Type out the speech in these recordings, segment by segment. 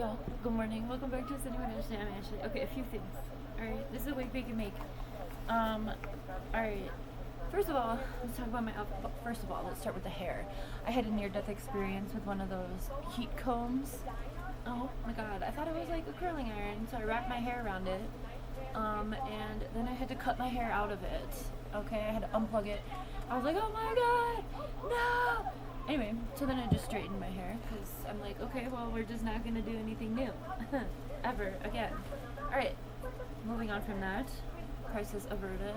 Yeah, good morning. Welcome back to Sunny with Ashley. I'm Ashley. Okay, a few things. Alright, this is a wig bake and make. Alright. First of all, let's talk about my outfit. First of all, let's start with the hair. I had a near-death experience with one of those heat combs. Oh my god, I thought it was like a curling iron, so I wrapped my hair around it. And then I had to cut my hair out of it. Okay, I had to unplug it. I was like, oh my god, no! Anyway, so then I just straightened my hair because I'm like, okay, well, we're just not gonna do anything new ever again. All right, moving on from that, crisis averted.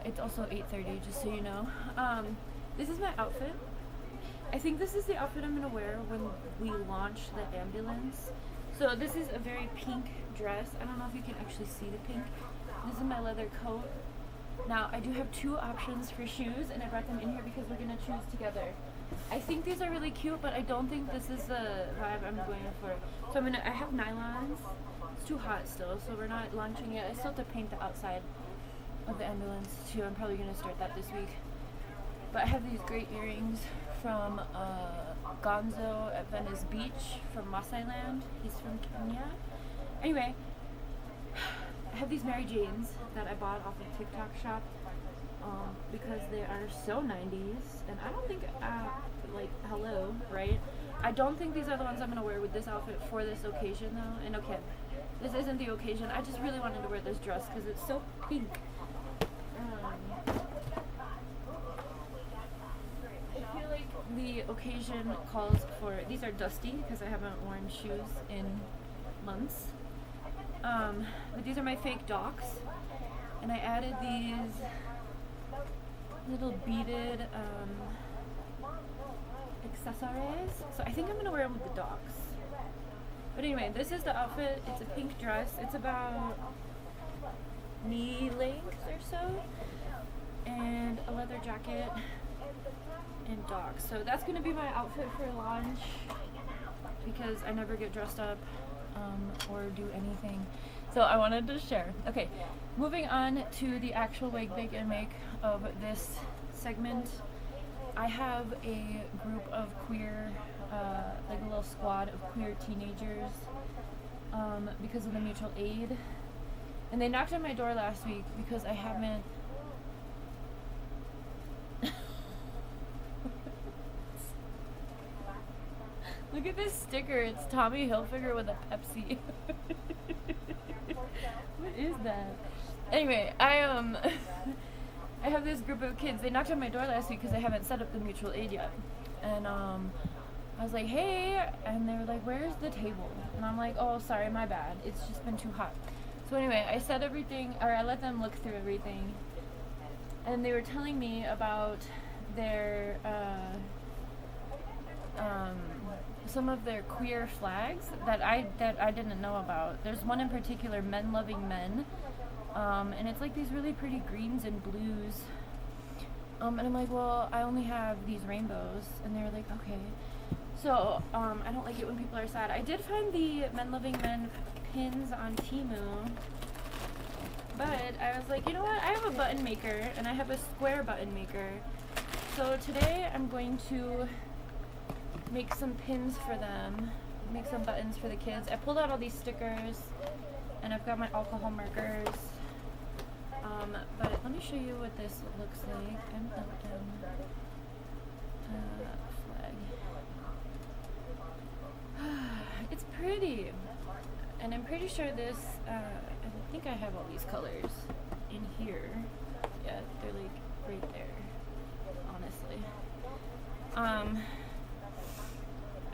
It's also 8:30, just so you know. This is my outfit. I think this is the outfit I'm gonna wear when we launch the ambulance. So this is a very pink dress. I don't know if you can actually see the pink. This is my leather coat. Now, I do have two options for shoes, and I brought them in here because we're going to choose together. I think these are really cute, but I don't think this is the vibe I'm going for. So I have nylons. It's too hot still, so we're not launching it. I still have to paint the outside of the ambulance, too. I'm probably going to start that this week. But I have these great earrings from Gonzo at Venice Beach from Masai Land. He's from Kenya. Anyway, I have these Mary Janes that I bought off of TikTok shop because they are so 90s, and I don't think, hello, right? I don't think these are the ones I'm going to wear with this outfit for this occasion, though. And okay, this isn't the occasion. I just really wanted to wear this dress because it's so pink. I feel like the occasion calls for, these are dusty because I haven't worn shoes in months. But these are my fake docks, and I added these little beaded accessories. So I think I'm gonna wear them with the docks. But anyway, this is the outfit. It's a pink dress. It's about knee length or so, and a leather jacket and docks. So that's gonna be my outfit for launch because I never get dressed up or do anything. So I wanted to share. Okay, moving on to the actual wig bake and make of this segment. I have a group of queer, like a little squad of queer teenagers because of the mutual aid. And they knocked on my door last week because I haven't Look at this sticker. It's Tommy Hilfiger with a Pepsi. What is that? Anyway, I I have this group of kids. They knocked on my door last week because I haven't set up the mutual aid yet. And I was like, hey, and they were like, where's the table? And I'm like, oh, sorry, my bad. It's just been too hot. So anyway, I set everything, or I let them look through everything. And they were telling me about their some of their queer flags that I didn't know about. There's one in particular, Men Loving Men, and it's like these really pretty greens and blues. And I'm like, well, I only have these rainbows, and they were like, okay. So I don't like it when people are sad. I did find the Men Loving Men pins on Temu, but I was like, you know what? I have a button maker, and I have a square button maker. So today I'm going to make some pins for them, make some buttons for the kids. I pulled out all these stickers, and I've got my alcohol markers. But let me show you what this looks like. Flag. It's pretty, and I'm pretty sure this. I think I have all these colors in here. Yeah, they're like right there. Honestly.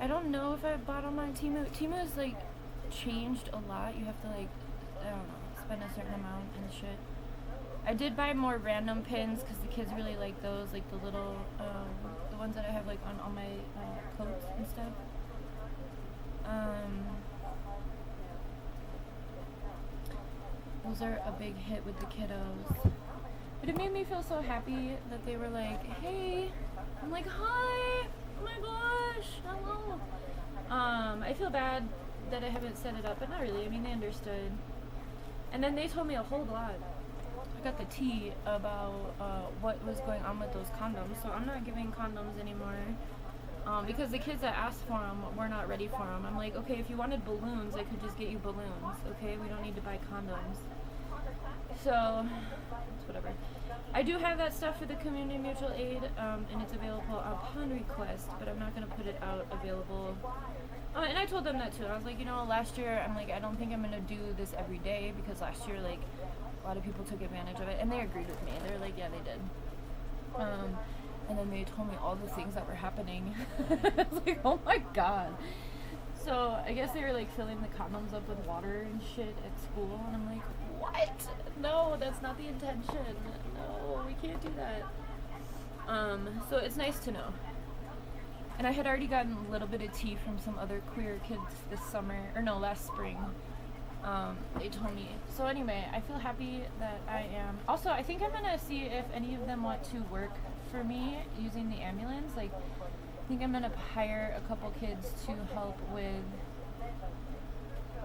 I don't know if I bought them on Temu. Temu has like changed a lot. You have to like, I don't know, spend a certain amount and shit. I did buy more random pins because the kids really like those, like the little, the ones that I have like on all my coats and stuff. Those are a big hit with the kiddos. But it made me feel so happy that they were like, hey. I'm like, hi. Oh my gosh, hello. I feel bad that I haven't set it up, but not really. I mean, they understood. And then they told me a whole lot. I got the tea about what was going on with those condoms, so I'm not giving condoms anymore. Because the kids that asked for them were not ready for them. I'm like, okay, if you wanted balloons, I could just get you balloons, okay? We don't need to buy condoms. So, it's whatever. I do have that stuff for the community mutual aid, and it's available upon request, but I'm not going to put it out available. And I told them that too. I was like, last year, I'm like, I don't think I'm going to do this every day, because last year, like, a lot of people took advantage of it, and they agreed with me. They're like, yeah, they did. And then they told me all the things that were happening. I was like, oh my god. So I guess they were like filling the condoms up with water and shit at school, and I'm like, what? No, that's not the intention. No, we can't do that. So it's nice to know. And I had already gotten a little bit of tea from some other queer kids this summer, or no, last spring. They told me. So anyway, I feel happy that I am. Also, I think I'm gonna see if any of them want to work for me using the ambulance. Like, I think I'm gonna hire a couple kids to help with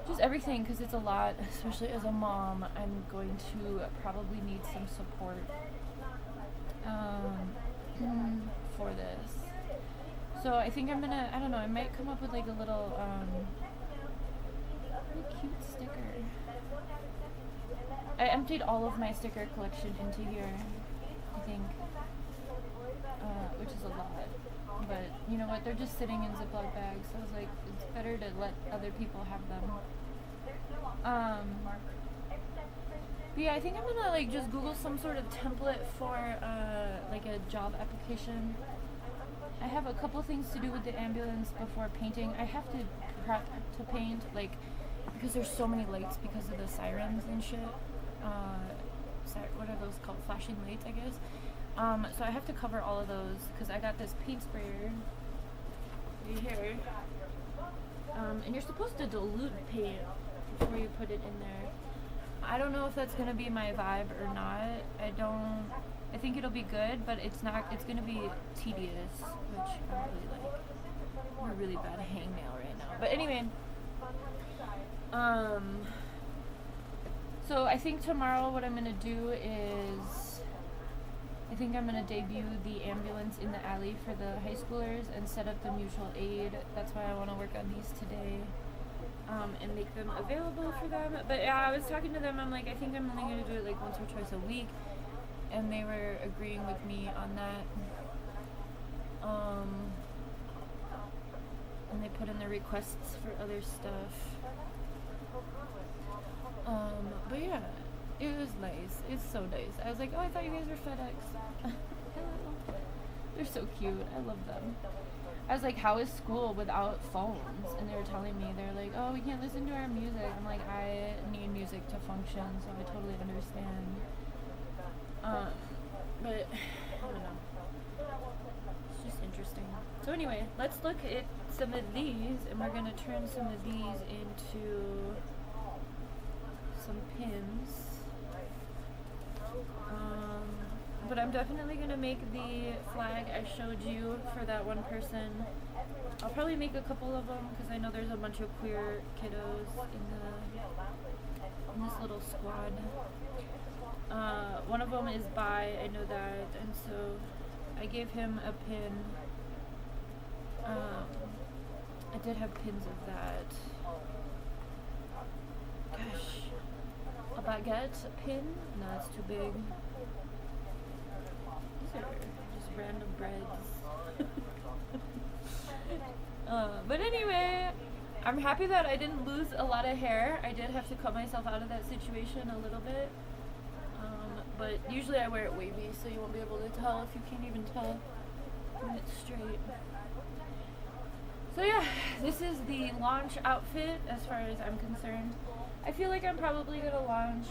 just everything, because it's a lot, especially as a mom. I'm going to probably need some support for this. So I think I'm gonna, I don't know, I might come up with like a little cute sticker. I emptied all of my sticker collection into here, I think, which is a lot. But you know what? They're just sitting in Ziploc bags. So I was like, it's better to let other people have them. But yeah, I think I'm gonna like just Google some sort of template for like a job application. I have a couple things to do with the ambulance before painting. I have to prep to paint, like, because there's so many lights because of the sirens and shit. What are those called? Flashing lights, I guess. So I have to cover all of those because I got this paint sprayer right here. And you're supposed to dilute paint before you put it in there. I don't know if that's gonna be my vibe or not. I think it'll be good, but it's gonna be tedious, which I don't really like. I'm a really bad hangnail right now. But anyway, so I think tomorrow what I'm gonna do is, I think I'm gonna debut the ambulance in the alley for the high schoolers and set up the mutual aid. That's why I wanna work on these today. And make them available for them. But yeah, I was talking to them, I'm like, I think I'm only gonna do it like once or twice a week. And they were agreeing with me on that. And they put in their requests for other stuff. But yeah, it was nice. It's so nice. I was like, oh, I thought you guys were FedEx. Hello. They're so cute. I love them. I was like, how is school without phones? And they were telling me, they're like, oh, we can't listen to our music. I'm like, I need music to function, so I totally understand. But, I don't know. It's just interesting. So anyway, let's look at some of these, and we're going to turn some of these into some pins. But I'm definitely going to make the flag I showed you for that one person. I'll probably make a couple of them because I know there's a bunch of queer kiddos in this little squad. One of them is bi, I know that, and so I gave him a pin. I did have pins of that. Gosh. A baguette pin? No, it's too big. These are just random breads. But anyway, I'm happy that I didn't lose a lot of hair. I did have to cut myself out of that situation a little bit. But usually I wear it wavy, so you won't be able to tell if you can't even tell when it's straight. So yeah, this is the launch outfit as far as I'm concerned. I feel like I'm probably gonna launch,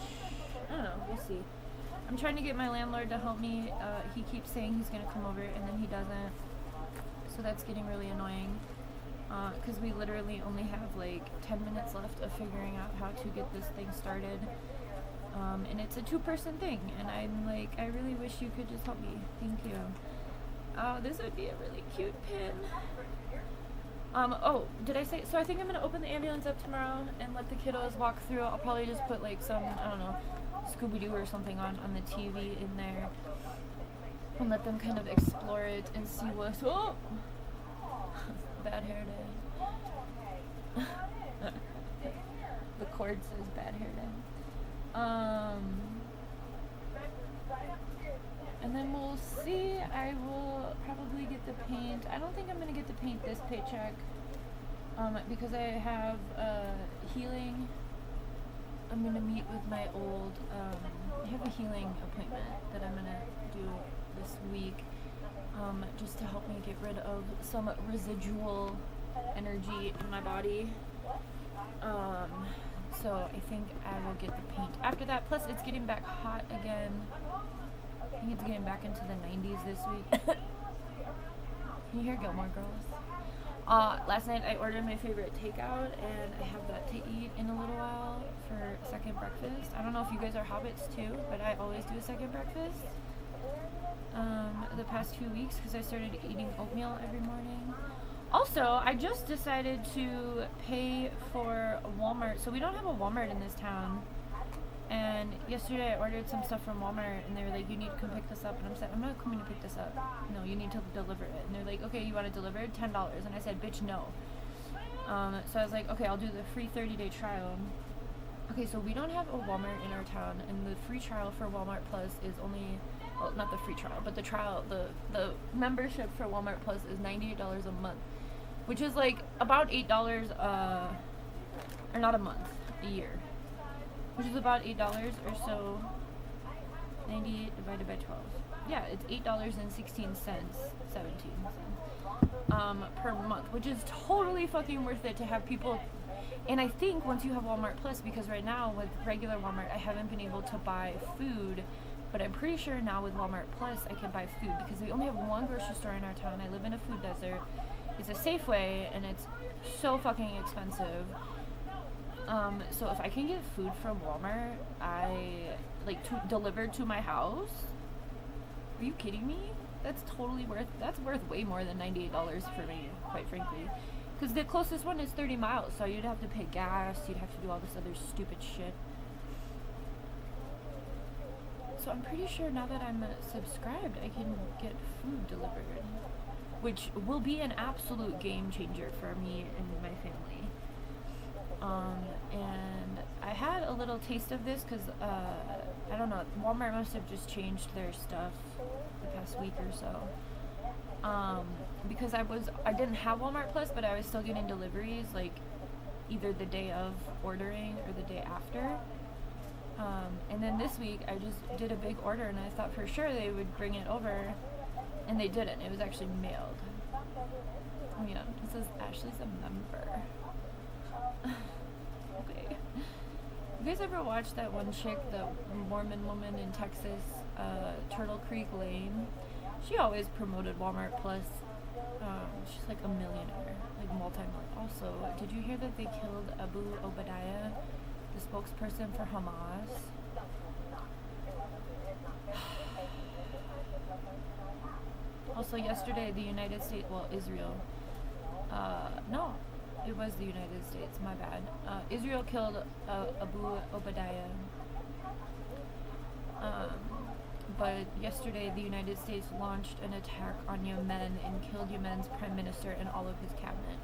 I don't know, we'll see. I'm trying to get my landlord to help me. He keeps saying he's gonna come over and then he doesn't. So that's getting really annoying. Because we literally only have like 10 minutes left of figuring out how to get this thing started. And it's a 2-person thing, and I'm like, I really wish you could just help me. Thank you. This would be a really cute pin. Oh, did I say, so I think I'm gonna open the ambulance up tomorrow and let the kiddos walk through. I'll probably just put like some, I don't know, Scooby-Doo or something on the TV in there and let them kind of explore it and see what's, bad hair day. The cord says bad hair day. And then we'll see. I will probably get the paint. I don't think I'm gonna get the paint this paycheck. Because I have healing. I'm gonna meet with my old. I have a healing appointment that I'm gonna do this week, just to help me get rid of some residual energy in my body. So I think I will get the paint after that. Plus, it's getting back hot again. I think it's getting back into the 90s this week. Can you hear Gilmore Girls? Last night I ordered my favorite takeout, and I have that to eat in a little while for second breakfast. I don't know if you guys are hobbits too, but I always do a second breakfast. The past few weeks, because I started eating oatmeal every morning. Also, I just decided to pay for Walmart. So we don't have a Walmart in this town. And yesterday I ordered some stuff from Walmart, and they were like, you need to come pick this up. And I said, I'm not coming to pick this up. No, you need to deliver it. And they're like, okay, you want it delivered? $10. And I said, bitch, no. So I was like, okay, I'll do the free 30-day trial. Okay, so we don't have a Walmart in our town, and the free trial for Walmart Plus is only, well, not the free trial, but the trial, the membership for Walmart Plus is $98 a month, which is like about $8, or not a month, a year, which is about $8 or so. 98 divided by 12. Yeah, it's $8.16, 17 per month, which is totally fucking worth it to have people. And I think once you have Walmart Plus, because right now with regular Walmart, I haven't been able to buy food, but I'm pretty sure now with Walmart Plus, I can buy food, because we only have one grocery store in our town. I live in a food desert. It's a Safeway, and it's so fucking expensive. So if I can get food from Walmart, delivered to my house, are you kidding me? That's worth way more than $98 for me, quite frankly. Because the closest one is 30 miles, so you'd have to pay gas, you'd have to do all this other stupid shit. So I'm pretty sure now that I'm subscribed, I can get food delivered, which will be an absolute game changer for me and my family. And I had a little taste of this because, I don't know, Walmart must have just changed their stuff the past week or so. Because I didn't have Walmart Plus, but I was still getting deliveries, like, either the day of ordering or the day after. And then this week, I just did a big order, and I thought for sure they would bring it over, and they didn't. It was actually mailed. Oh yeah, it says Ashley's a member. Okay. You guys ever watch that one chick, the Mormon woman in Texas, Turtle Creek Lane? She always promoted Walmart Plus. She's like a millionaire, like multi-millionaire. Also, did you hear that they killed Abu Obadiah, the spokesperson for Hamas? Also, yesterday, the United States, Israel, no, it was the United States, my bad. Israel killed Abu Obadiah. But yesterday, the United States launched an attack on Yemen and killed Yemen's prime minister and all of his cabinet.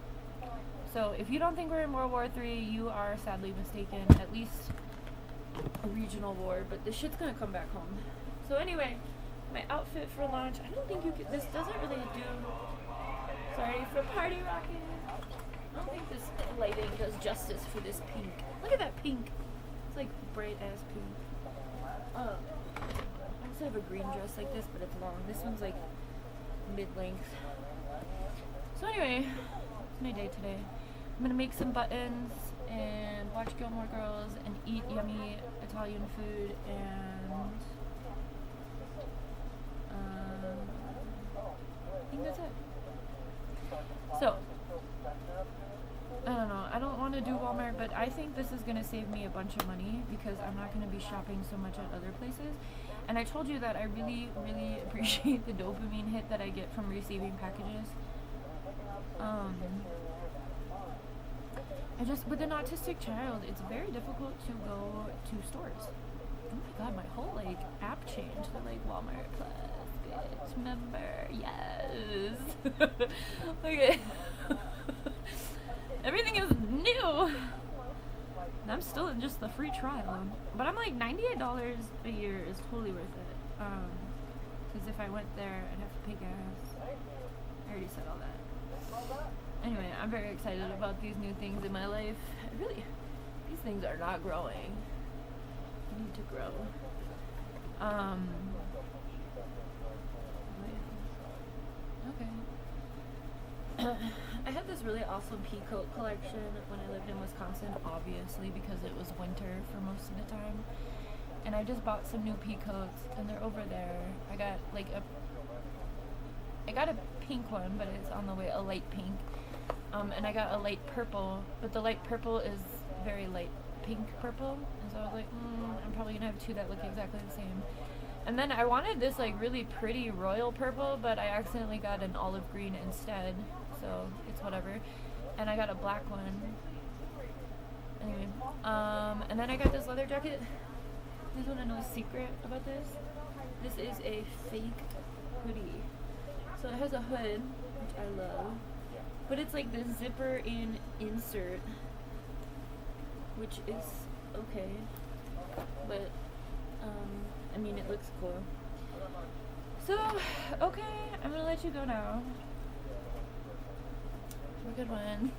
So if you don't think we're in World War III, you are sadly mistaken. At least a regional war, but this shit's gonna come back home. So anyway, my outfit for lunch, I don't think this doesn't really do, sorry for party rocking. I don't think this lighting does justice for this pink. Look at that pink. It's like bright ass pink. I also have a green dress like this, but it's long. This one's like mid-length. So anyway, it's my day today. I'm gonna make some buttons and watch Gilmore Girls and eat yummy Italian food, and I think that's it. So, I don't know. I don't want to do Walmart, but I think this is going to save me a bunch of money because I'm not going to be shopping so much at other places. And I told you that I really, really appreciate the dopamine hit that I get from receiving packages. With an autistic child, it's very difficult to go to stores. Oh my god, my whole app changed to Walmart Plus, member. Yes. Okay. Everything is new. And I'm still in just the free trial. But I'm like $98 a year is totally worth it. Because if I went there, I'd have to pay gas. I already said all that. Anyway, I'm very excited about these new things in my life. These things are not growing. They need to grow. Okay. I had this really awesome pea coat collection when I lived in Wisconsin, obviously, because it was winter for most of the time. And I just bought some new pea coats, and they're over there. I got a pink one, but it's on the way, a light pink. And I got a light purple, but the light purple is very light pink purple. And so I was like, I'm probably gonna have two that look exactly the same. And then I wanted this like really pretty royal purple, but I accidentally got an olive green instead. So it's whatever. And I got a black one. Anyway, and then I got this leather jacket. You guys want to know a secret about this? This is a fake hoodie. So it has a hood, which I love. But it's like this zipper in insert, which is okay. But, I mean, it looks cool. So, okay, I'm gonna let you go now. Have a good one.